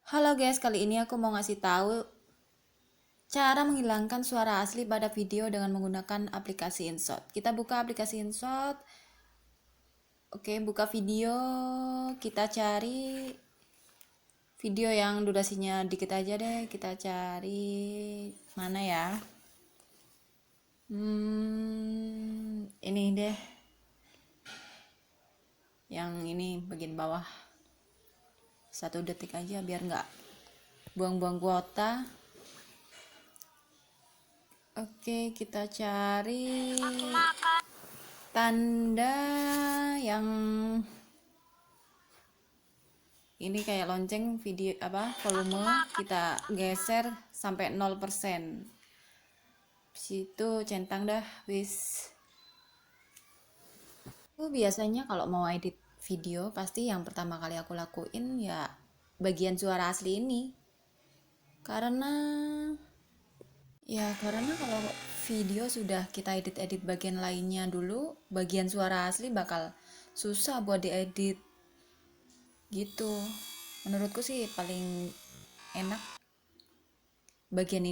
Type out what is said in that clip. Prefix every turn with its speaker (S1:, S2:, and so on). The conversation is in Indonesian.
S1: Halo guys, kali ini aku mau ngasih tahu cara menghilangkan suara asli pada video dengan menggunakan aplikasi InShot. Kita buka aplikasi InShot. Oke, buka video. Kita cari video yang durasinya dikit aja deh. Kita cari mana ya? Ini deh. Yang ini bagian bawah. 1 detik aja biar nggak buang-buang kuota. Oke, kita cari tanda yang ini kayak lonceng video volume kita geser sampai 0%. Situ centang dah wis. Aku biasanya kalau mau edit video pasti yang pertama kali aku lakuin ya bagian suara asli ini. Karena kalau video sudah kita edit-edit bagian lainnya dulu, bagian suara asli bakal susah buat diedit gitu. Menurutku sih paling enak bagian ini.